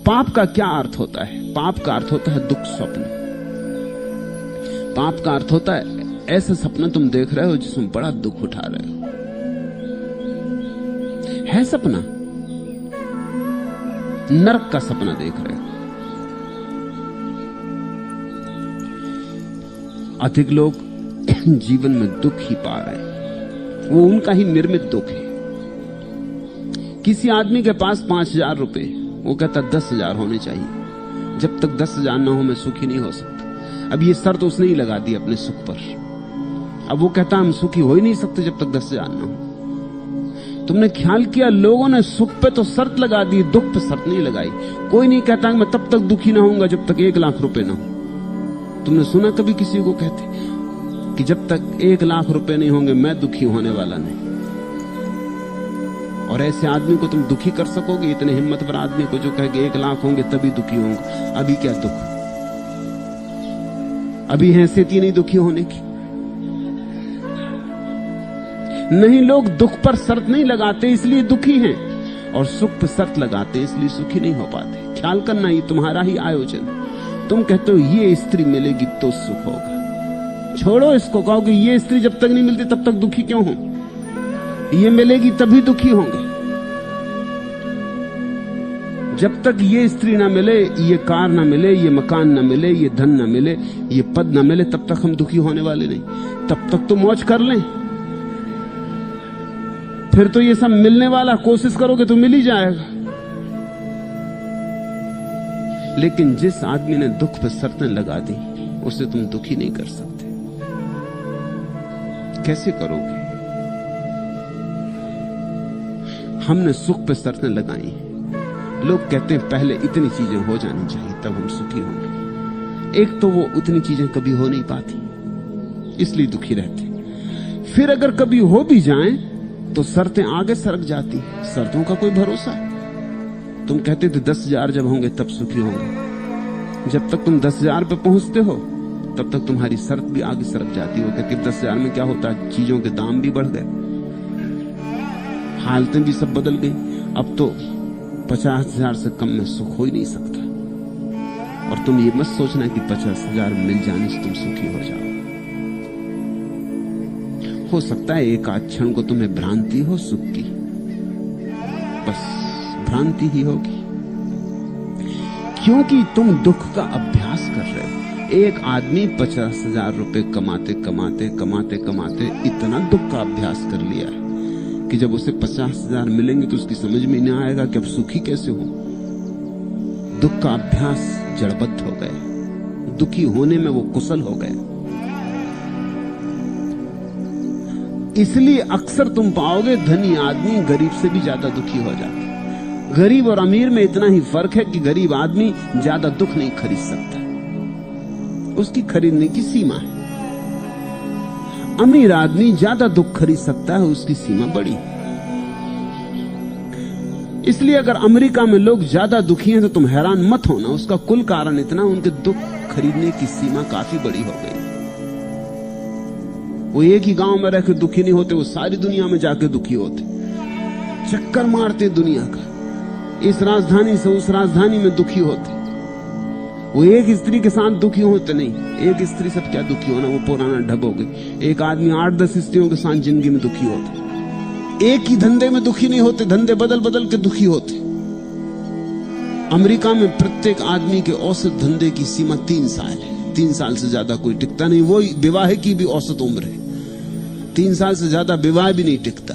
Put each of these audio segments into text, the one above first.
पाप का क्या अर्थ होता है? पाप का अर्थ होता है दुख स्वप्न। पाप का अर्थ होता है ऐसा सपना तुम देख रहे हो जिसमें बड़ा दुख उठा रहे हो। है सपना, नरक का सपना देख रहे हो। अधिक लोग जीवन में दुख ही पा रहे हैं, वो उनका ही निर्मित दुख है। किसी आदमी के पास 5,000 रुपए, वो कहता 10,000 होने चाहिए। जब तक 10,000 ना हो मैं सुखी नहीं हो सकता। अब ये शर्त उसने ही लगा दी अपने सुख पर। अब वो कहता हम सुखी हो ही नहीं सकते जब तक 10,000 ना हो। तुमने ख्याल किया, लोगों ने सुख पे तो शर्त लगा दी, दुख पे शर्त नहीं लगाई। कोई नहीं कहता मैं तब तक दुखी ना होऊंगा जब तक 1,00,000 रुपए ना हो। तुमने सुना कभी किसी को कहते कि जब तक 1,00,000 रुपए नहीं होंगे मैं दुखी होने वाला नहीं? और ऐसे आदमी को तुम दुखी कर सकोगे? इतने हिम्मतवर आदमी को जो कहे 1,00,000 होंगे तभी दुखी होंगे। अभी क्या दुख, अभी हैसियत ही नहीं दुखी होने की। नहीं, लोग दुख पर शर्त नहीं लगाते इसलिए दुखी हैं, और सुख पर शर्त लगाते इसलिए सुखी नहीं हो पाते। ख्याल करना, ये तुम्हारा ही आयोजन। तुम कहते हो ये स्त्री मिलेगी तो सुख होगा, छोड़ो इसको, कहो कि ये स्त्री जब तक नहीं मिलती तब तक दुखी क्यों हो? ये मिलेगी तभी दुखी होंगे। जब तक ये स्त्री ना मिले, ये कार ना मिले, ये मकान ना मिले, ये धन ना मिले, ये पद ना मिले, तब तक हम दुखी होने वाले नहीं। तब तक तो मौज कर लें, फिर तो ये सब मिलने वाला, कोशिश करोगे तो मिल ही जाएगा। लेकिन जिस आदमी ने दुख पर शर्तें लगा दी उसे तुम दुखी नहीं कर सकते। कैसे करोगे? हमने सुख पे शर्तें लगाई। लोग कहते हैं पहले इतनी चीजें हो जानी चाहिए तब हम सुखी होंगे। एक तो वो उतनी चीजें कभी हो नहीं पाती, इसलिए दुखी रहते। फिर अगर कभी हो भी जाएं तो शर्तें आगे सरक जाती। शर्तों का कोई भरोसा? तुम कहते थे 10,000 जब होंगे तब सुखी होंगे। जब तक तुम 10,000 पे पहुंचते हो तब तक तुम्हारी शर्त भी आगे सरक जाती। वो कहते 10,000 में क्या होता है, चीजों के दाम भी बढ़ गए, हालतें भी सब बदल गई। अब तो 50,000 से कम में सुख हो ही नहीं सकता। और तुम ये मत सोचना कि 50,000 मिल जाने से तुम सुखी हो जाओ। हो सकता है एक आध क्षण को तुम्हें भ्रांति हो सुख की, बस भ्रांति ही होगी, क्योंकि तुम दुख का अभ्यास कर रहे हो। एक आदमी 50,000 रुपए कमाते कमाते कमाते कमाते इतना दुख का अभ्यास कर लिया है कि जब उसे 50,000 मिलेंगे तो उसकी समझ में नहीं आएगा कि अब सुखी कैसे हो। दुख का अभ्यास जड़बद्ध हो गया, दुखी होने में वो कुशल हो गया। इसलिए अक्सर तुम पाओगे धनी आदमी गरीब से भी ज्यादा दुखी हो जाता। गरीब और अमीर में इतना ही फर्क है कि गरीब आदमी ज्यादा दुख नहीं खरीद सकता, उसकी खरीदने की सीमा है। अमीर आदमी ज्यादा दुख खरीद सकता है, उसकी सीमा बड़ी। इसलिए अगर अमेरिका में लोग ज्यादा दुखी हैं तो तुम हैरान मत होना, उसका कुल कारण इतना, उनके दुख खरीदने की सीमा काफी बड़ी हो गई। वो एक ही गांव में रहकर दुखी नहीं होते, वो सारी दुनिया में जाके दुखी होते, चक्कर मारते दुनिया का, इस राजधानी से उस राजधानी में दुखी होते। वो एक स्त्री के साथ दुखी होते नहीं, एक स्त्री से क्या दुखी होना, वो पुराना ढब हो गई। एक आदमी 8-10 स्त्रियों के साथ जिंदगी में दुखी होते। एक ही धंधे में दुखी नहीं होते, धंधे बदल बदल के दुखी होते। अमेरिका में प्रत्येक आदमी के औसत धंधे की सीमा 3 साल है। 3 साल से ज्यादा कोई टिकता नहीं। वो विवाह की भी औसत उम्र है, 3 साल से ज्यादा विवाह भी नहीं टिकता।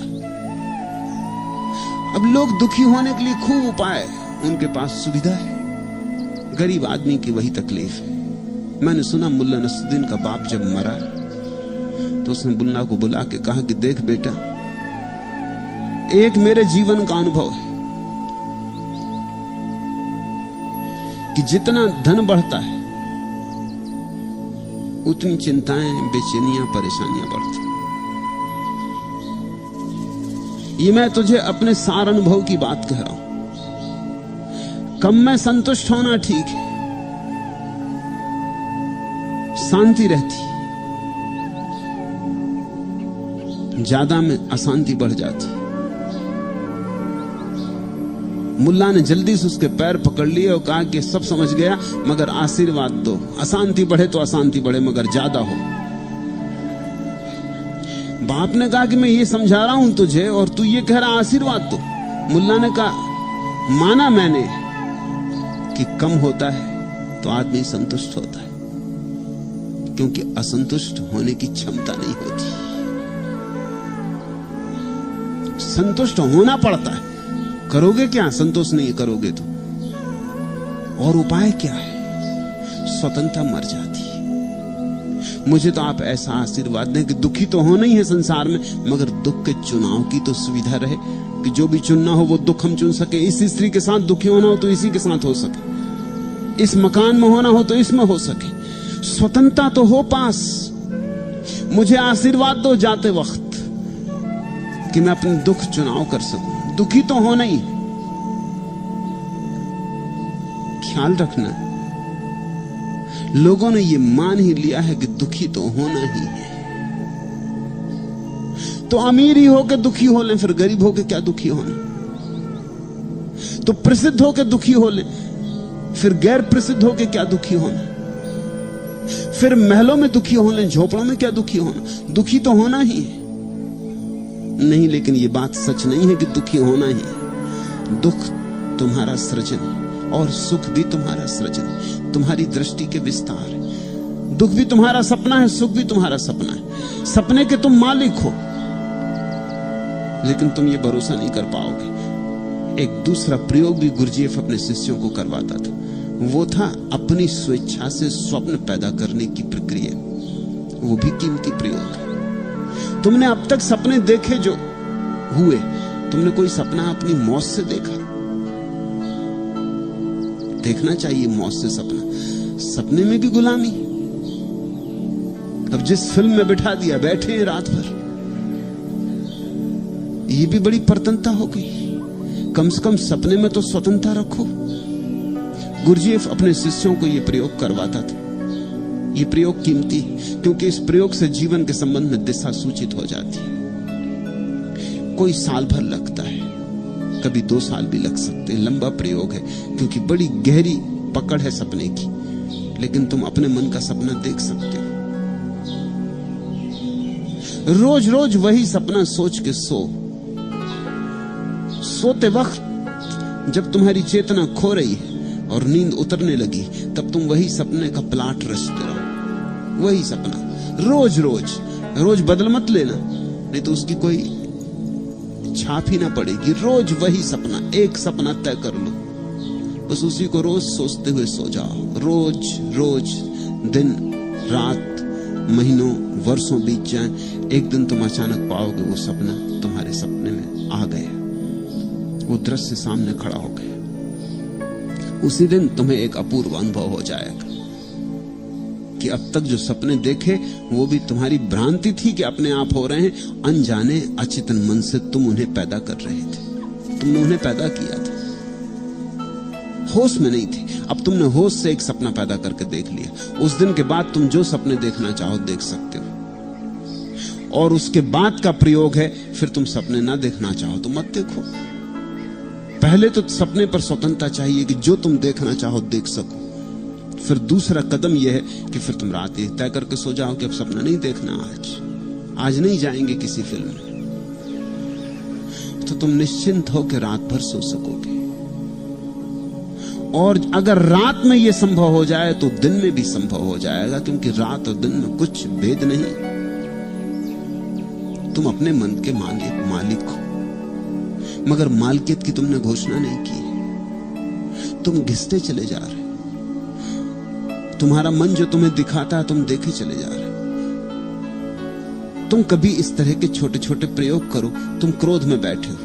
अब लोग दुखी होने के लिए खूब उपाय, उनके पास सुविधा है। गरीब आदमी की वही तकलीफ है। मैंने सुना मुल्ला नसरुद्दीन का बाप जब मरा तो उसने मुल्ला को बुला के कहा कि देख बेटा, एक मेरे जीवन का अनुभव है कि जितना धन बढ़ता है उतनी चिंताएं, बेचैनियां, परेशानियां बढ़ती। ये मैं तुझे अपने सार अनुभव की बात कह रहा हूं। कम में संतुष्ट होना ठीक है, शांति रहती, ज्यादा में अशांति बढ़ जाती। मुल्ला ने जल्दी से उसके पैर पकड़ लिए और कहा कि सब समझ गया, मगर आशीर्वाद दो। अशांति बढ़े तो अशांति बढ़े, मगर ज्यादा हो। बाप ने कहा कि मैं ये समझा रहा हूं तुझे और तू ये कह रहा आशीर्वाद दो। मुल्ला ने कहा माना मैंने कि कम होता है तो आदमी संतुष्ट होता है, क्योंकि असंतुष्ट होने की क्षमता नहीं होती। संतुष्ट होना पड़ता है। करोगे क्या? संतोष नहीं करोगे तो। और उपाय क्या है? स्वतंत्रता मर जाती है। मुझे तो आप ऐसा आशीर्वाद दें कि दुखी तो होना ही है संसार में, मगर दुख के चुनाव की तो सुविधा रहे कि जो भी चुनना हो वो दुख हम चुन सके। इस स्त्री के साथ दुखी होना हो तो इसी के साथ हो सके, इस मकान में होना हो तो इसमें हो सके। स्वतंत्रता तो हो पास। मुझे आशीर्वाद दो जाते वक्त कि मैं अपने दुख चुनाव कर सकूं। दुखी तो होना ही। ख्याल रखना, लोगों ने यह मान ही लिया है कि दुखी तो होना ही है। तो अमीर ही होकर दुखी हो लें, फिर गरीब होकर क्या दुखी होना। तो प्रसिद्ध होकर दुखी हो लें, फिर गैर प्रसिद्ध होकर क्या दुखी होना। फिर महलों में दुखी हो लें, झोपड़ों में क्या दुखी होना। दुखी तो होना ही है। नहीं, लेकिन यह बात सच नहीं है कि दुखी होना ही है। दुख तुम्हारा सृजन है और सुख भी तुम्हारा सृजन है, तुम्हारी दृष्टि के विस्तार है। दुख भी तुम्हारा सपना है, सुख भी तुम्हारा सपना है। सपने के तुम मालिक हो, लेकिन तुम ये भरोसा नहीं कर पाओगे। एक दूसरा प्रयोग भी गुरजीएफ अपने शिष्यों को करवाता था। वो था अपनी स्वेच्छा से स्वप्न पैदा करने की प्रक्रिया। वो भी कीमती प्रयोग है। तुमने अब तक सपने देखे जो हुए, तुमने कोई सपना अपनी मौत से देखा? देखना चाहिए मौत से सपना। सपने में भी गुलामी। अब जिस फिल्म में बिठा दिया, बैठे हैं रात भर। ये भी बड़ी परतंत्रता हो गई। कम से कम सपने में तो स्वतंत्रता रखो। गुरजीएफ अपने शिष्यों को यह प्रयोग करवाता था। यह प्रयोग कीमती है, क्योंकि इस प्रयोग से जीवन के संबंध में दिशा सूचित हो जाती है। कोई साल भर लगता है, कभी 2 साल भी लग सकते हैं। लंबा प्रयोग है, क्योंकि बड़ी गहरी पकड़ है सपने की। लेकिन तुम अपने मन का सपना देख सकते हो। रोज रोज वही सपना सोच के सोते वक्त जब तुम्हारी चेतना खो रही है और नींद उतरने लगी, तब तुम वही सपने का प्लाट रचते रहो। वही सपना रोज रोज रोज बदल मत लेना, नहीं तो उसकी कोई छाप ही ना पड़ेगी। रोज वही सपना, एक सपना तय कर लो, बस उसी को रोज सोचते हुए सो जाओ। रोज रोज, दिन रात, महीनों वर्षों बीत जाएं, एक दिन तुम अचानक पाओगे वो सपना तुम्हारे सपने में आ गया, वो दृश्य सामने खड़ा हो गया। उसी दिन तुम्हें एक अपूर्व अनुभव हो जाएगा कि अब तक जो सपने देखे वो भी तुम्हारी भ्रांति थी कि अपने आप हो रहे हैं। अनजाने अचेतन मन से तुम उन्हें पैदा कर रहे थे। तुमने उन्हें पैदा किया था, होश में नहीं थे। अब तुमने होश से एक सपना पैदा करके देख लिया। उस दिन के बाद तुम जो सपने देखना चाहो देख सकते हो। और उसके बाद का प्रयोग है, फिर तुम सपने ना देखना चाहो तो मत देखो। पहले तो सपने पर स्वतंत्रता चाहिए कि जो तुम देखना चाहो देख सको। फिर दूसरा कदम यह है कि फिर तुम रात ही तय करके सो जाओ कि अब सपना नहीं देखना, आज नहीं जाएंगे किसी फिल्म में, तो तुम निश्चिंत होकर रात भर सो सकोगे। और अगर रात में यह संभव हो जाए तो दिन में भी संभव हो जाएगा, क्योंकि रात और दिन में कुछ भेद नहीं। तुम अपने मन के मालिक हो, मगर मालिकियत की तुमने घोषणा नहीं की। तुम घिसते चले जा रहे। तुम्हारा मन जो तुम्हें दिखाता है तुम देखे चले जा रहे। तुम कभी इस तरह के छोटे छोटे प्रयोग करो। तुम क्रोध में बैठे हो,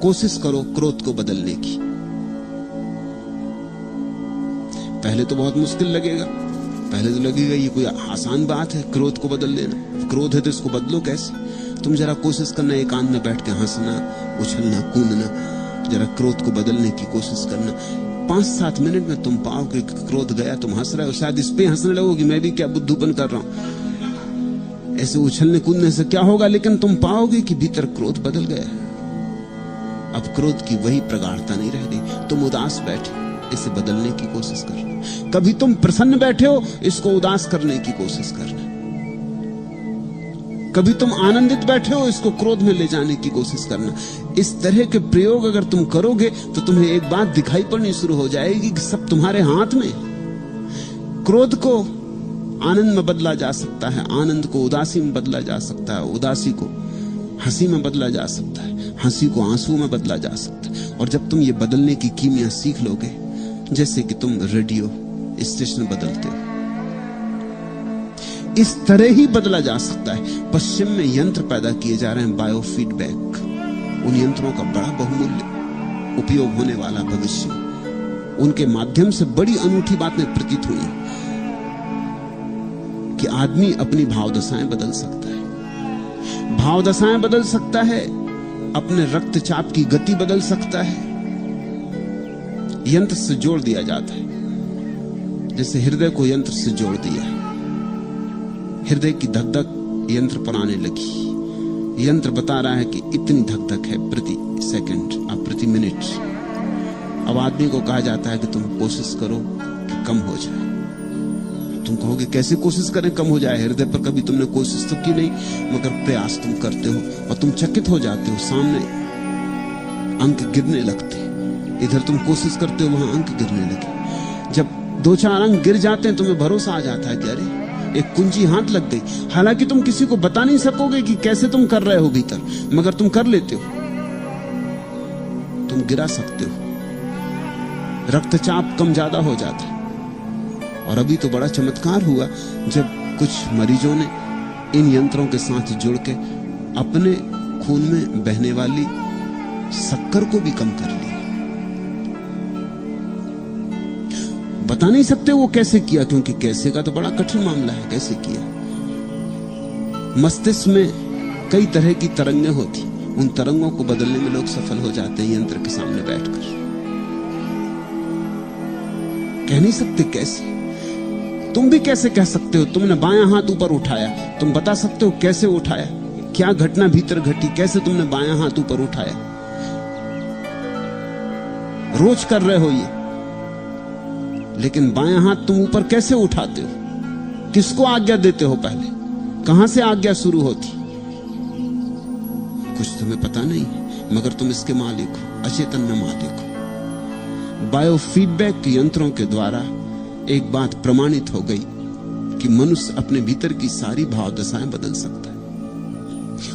कोशिश करो क्रोध को बदलने की। पहले तो बहुत मुश्किल लगेगा। पहले तो लगेगा ये कोई आसान बात है क्रोध को बदल लेना। क्रोध है तो इसको बदलो कैसे? तुम जरा कोशिश करना, एकांत में बैठ के हंसना, उछलना, कूदना, जरा क्रोध को बदलने की कोशिश करना। 5-7 मिनट में तुम पाओगे कि क्रोध गया। तुम हंस रहे हो, शायद इस पे हंसने लगोगे मैं भी क्या बुद्धूपन कर रहा हूं। ऐसे उछलने कूदने से क्या होगा? लेकिन तुम पाओगे कि भीतर क्रोध बदल गया। अब क्रोध की वही प्रगाढ़ता नहीं रह गई। तुम उदास बैठे, इसे बदलने की कोशिश करना। कभी तुम प्रसन्न बैठे हो, इसको उदास करने की कोशिश करना। कभी तुम आनंदित बैठे हो, इसको क्रोध में ले जाने की कोशिश करना। इस तरह के प्रयोग अगर तुम करोगे तो तुम्हें एक बात दिखाई पड़नी शुरू हो जाएगी कि सब तुम्हारे हाथ में। क्रोध को आनंद में बदला जा सकता है, आनंद को उदासी में बदला जा सकता है, उदासी को हंसी में बदला जा सकता है, हंसी को आंसू में बदला जा सकता है। और जब तुम ये बदलने की कीमिया सीख लोगे, जैसे कि तुम रेडियो स्टेशन बदलते हो, इस तरह ही बदला जा सकता है। पश्चिम में यंत्र पैदा किए जा रहे हैं बायोफीडबैक, उन यंत्रों का बड़ा बहुमूल्य उपयोग होने वाला भविष्य। उनके माध्यम से बड़ी अनूठी बातें प्रतीत हुई कि आदमी अपनी भावदशाएं बदल सकता है, भावदशाएं बदल सकता है, अपने रक्तचाप की गति बदल सकता है। यंत्र से जोड़ दिया जाता है, जैसे हृदय को यंत्र से जोड़ दिया, हृदय की धक-धक यंत्र पर आने लगी। यंत्र बता रहा है कि इतनी धक-धक है प्रति सेकंड, अब प्रति मिनट। अब आदमी को कहा जाता है कि तुम कोशिश करो कि कम हो जाए। तुम कहोगे कैसे कोशिश करें कम हो जाए? हृदय पर कभी तुमने कोशिश तो की नहीं, मगर प्रयास तुम करते हो और तुम चकित हो जाते हो, सामने अंक गिरने लगते। इधर तुम कोशिश करते हो, वहां अंक गिरने लगे। जब 2-4 अंक गिर जाते हैं, तुम्हें भरोसा आ जाता है कि अरे एक कुंजी हाथ लग गई। हालांकि तुम किसी को बता नहीं सकोगे कि कैसे तुम कर रहे हो भीतर, मगर तुम कर लेते हो। तुम गिरा सकते हो, रक्तचाप कम ज्यादा हो जाता है। और अभी तो बड़ा चमत्कार हुआ जब कुछ मरीजों ने इन यंत्रों के साथ जुड़ के अपने खून में बहने वाली शक्कर को भी कम कर लिया। बता नहीं सकते वो कैसे किया, क्योंकि कैसे का तो बड़ा कठिन मामला है। कैसे किया? मस्तिष्क में कई तरह की तरंगें होती, उन तरंगों को बदलने में लोग सफल हो जाते हैं यंत्र के सामने बैठकर। कह नहीं सकते कैसे। तुम भी कैसे कह सकते हो? तुमने बायां हाथ ऊपर उठाया, तुम बता सकते हो कैसे उठाया? क्या घटना भीतर घटी, कैसे तुमने बायां हाथ ऊपर उठाया? रोज कर रहे हो ये, लेकिन बायां हाथ तुम ऊपर कैसे उठाते हो? किसको आज्ञा देते हो? पहले कहां से आज्ञा शुरू होती? कुछ तुम्हें पता नहीं, मगर तुम इसके मालिक हो, अचेतन में मालिक हो। बायोफीडबैक यंत्रों के द्वारा एक बात प्रमाणित हो गई कि मनुष्य अपने भीतर की सारी भावदशाएं बदल सकता है।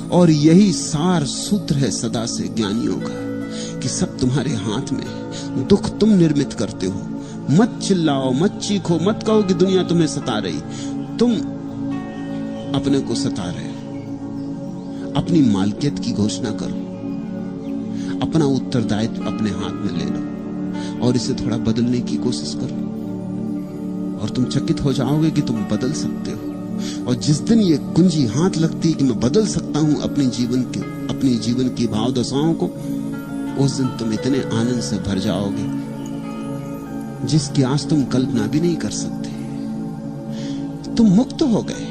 और यही सार सूत्र है सदा से ज्ञानियों का कि सब तुम्हारे हाथ में है। दुख तुम निर्मित करते हो। मत चिल्लाओ, मत चीखो, मत कहो कि दुनिया तुम्हें सता रही। तुम अपने को सता रहे हो। अपनी मालकियत की घोषणा करो, अपना उत्तरदायित्व अपने हाथ में ले लो और इसे थोड़ा बदलने की कोशिश करो, और तुम चकित हो जाओगे कि तुम बदल सकते हो। और जिस दिन ये कुंजी हाथ लगती है कि मैं बदल सकता हूं अपने जीवन की भावदशाओं को, उस दिन तुम इतने आनंद से भर जाओगे जिसकी आज तुम कल्पना भी नहीं कर सकते। तुम मुक्त हो गए।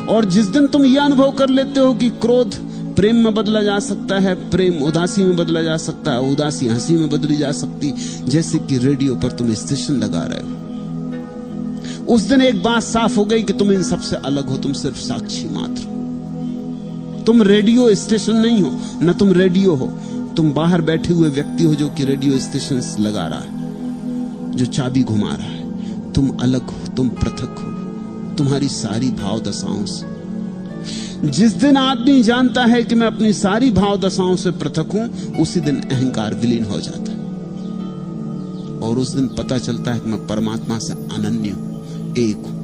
और जिस दिन तुम यह अनुभव कर लेते हो कि क्रोध प्रेम में बदला जा सकता है, प्रेम उदासी में बदला जा सकता है, उदासी हंसी में बदली जा सकती, जैसे कि रेडियो पर तुम स्टेशन लगा रहे हो, उस दिन एक बात साफ हो गई कि तुम इन सबसे अलग हो। तुम सिर्फ साक्षी मात्र हो। तुम रेडियो स्टेशन नहीं हो, न तुम रेडियो हो। तुम बाहर बैठे हुए व्यक्ति हो जो कि रेडियो स्टेशन लगा रहा है, जो चाबी घुमा रहा है। तुम अलग हो, तुम पृथक हो तुम्हारी सारी भाव दशाओं से। जिस दिन आदमी जानता है कि मैं अपनी सारी भाव दशाओं से पृथक हूं, उसी दिन अहंकार विलीन हो जाता है और उस दिन पता चलता है कि मैं परमात्मा से अनन्य हूं, एक हूं।